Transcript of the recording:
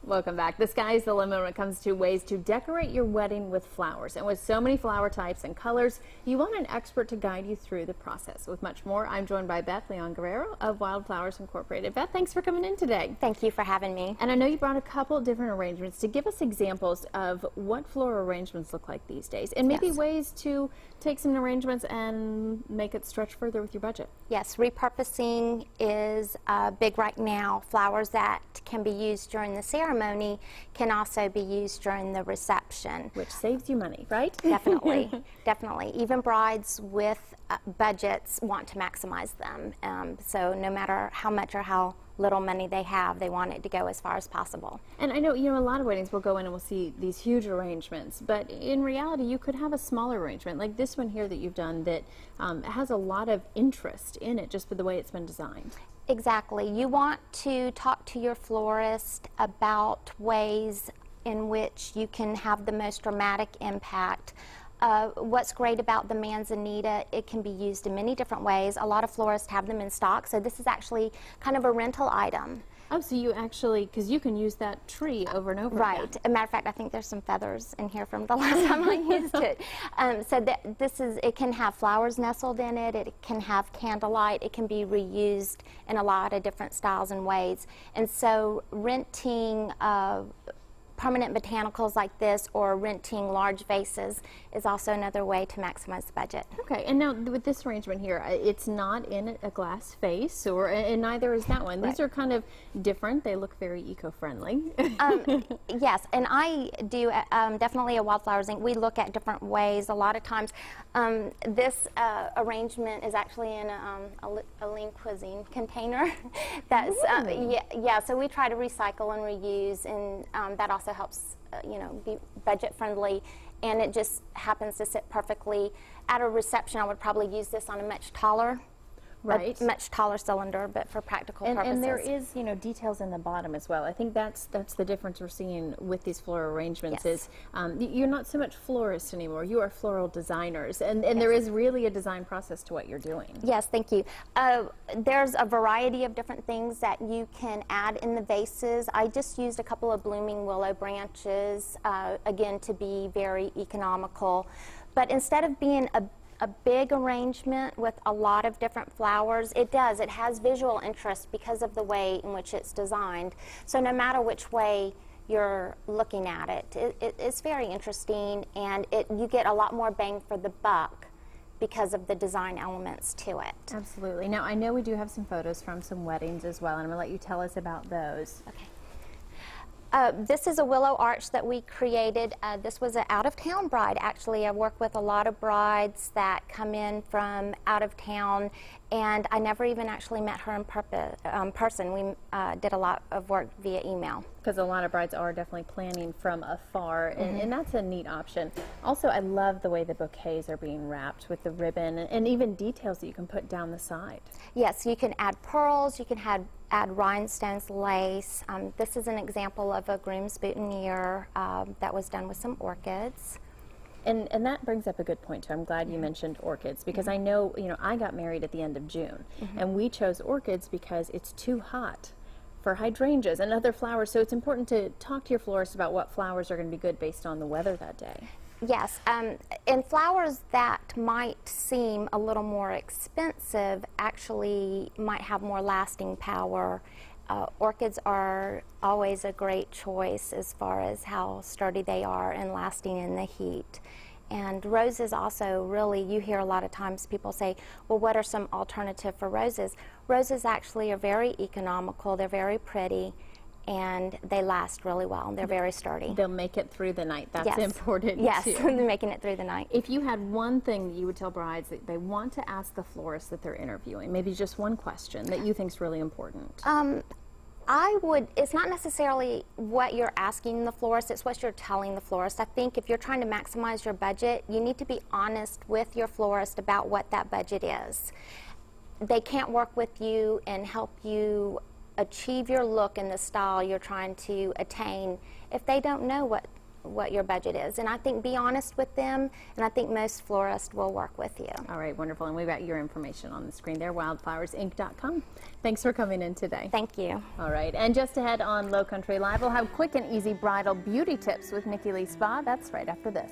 Welcome back. The sky's the limit when it comes to ways to decorate your wedding with flowers. And with so many flower types and colors, you want an expert to guide you through the process. With much more, I'm joined by Beth Leon Guerrero of Wildflowers Incorporated. Beth, thanks for coming in today. Thank you for having me. And I know you brought a couple different arrangements to give us examples of what floral arrangements look like these days, and maybe ways to take some arrangements and make it stretch further with your budget. Yes, repurposing is big right now. Flowers that can be used during the ceremony can also be used during the reception. Which saves you money, right? Definitely, definitely. Even brides with budgets want to maximize them. So no matter how much or how little money they have, they want it to go as far as possible. And I know, a lot of weddings we'll go in and we'll see these huge arrangements, but in reality you could have a smaller arrangement like this one here that you've done that has a lot of interest in it just for the way it's been designed. Exactly. You want to talk to your florist about ways in which you can have the most dramatic impact. What's great about the manzanita, it can be used in many different ways. A lot of florists have them in stock, so this is actually kind of a rental item. Oh, so you actually, because you can use that tree over and over Right. again. As a matter of fact, I think there's some feathers in here from the last time I used it. So it can have flowers nestled in it, it can have candlelight, it can be reused in a lot of different styles and ways. And so renting permanent botanicals like this or renting large vases is also another way to maximize the budget. Okay, and now with this arrangement here, it's not in a glass vase, and neither is that one. These are kind of different. They look very eco-friendly. Yes, and I do definitely at Wildflowers Inc. We look at different ways. A lot of times, this arrangement is actually in a lean cuisine container. That's yeah. So we try to recycle and reuse, and that also helps, be budget friendly, and it just happens to sit perfectly. At a reception, I would probably use this on a much taller cylinder, but for practical purposes. And there is, details in the bottom as well. I think that's the difference we're seeing with these floral arrangements is you're not so much florists anymore. You are floral designers, and there is really a design process to what you're doing. Yes, thank you. There's a variety of different things that you can add in the vases. I just used a couple of blooming willow branches, again, to be very economical. But instead of being a big arrangement with a lot of different flowers, it has visual interest because of the way in which it's designed. So no matter which way you're looking at it, it's very interesting, and you get a lot more bang for the buck because of the design elements to it. Absolutely. Now I know we do have some photos from some weddings as well, and I'm going to let you tell us about those. Okay. This is a willow arch that we created. This was an out-of-town bride, actually. I work with a lot of brides that come in from out of town, and I never even actually met her in person. We did a lot of work via email. Because a lot of brides are definitely planning from afar, and that's a neat option. Also, I love the way the bouquets are being wrapped with the ribbon and even details that you can put down the side. Yes, you can add pearls, you can add rhinestones, lace. This is an example of a groom's boutonniere that was done with some orchids. And that brings up a good point too. I'm glad you mentioned orchids, because I know, I got married at the end of June, and we chose orchids because it's too hot for hydrangeas and other flowers. So it's important to talk to your florist about what flowers are going to be good based on the weather that day. Yes, and flowers that might seem a little more expensive actually might have more lasting power. Orchids are always a great choice as far as how sturdy they are and lasting in the heat. And roses also, really, you hear a lot of times people say, well, what are some alternative for roses? Roses actually are very economical, they're very pretty, and they last really well. They're very sturdy. They'll make it through the night. That's important Yes, too. they're making it through the night. If you had one thing that you would tell brides that they want to ask the florist that they're interviewing, maybe just one question that you think is really important. It's not necessarily what you're asking the florist, it's what you're telling the florist. I think if you're trying to maximize your budget, you need to be honest with your florist about what that budget is. They can't work with you and help you achieve your look and the style you're trying to attain if they don't know what what your budget is. And I think be honest with them, and I think most florists will work with you. All right, wonderful. And we've got your information on the screen there, wildflowersinc.com. Thanks for coming in today. Thank you. All right, and just ahead on Low Country Live, we'll have quick and easy bridal beauty tips with Nikki Lee Spa. That's right after this.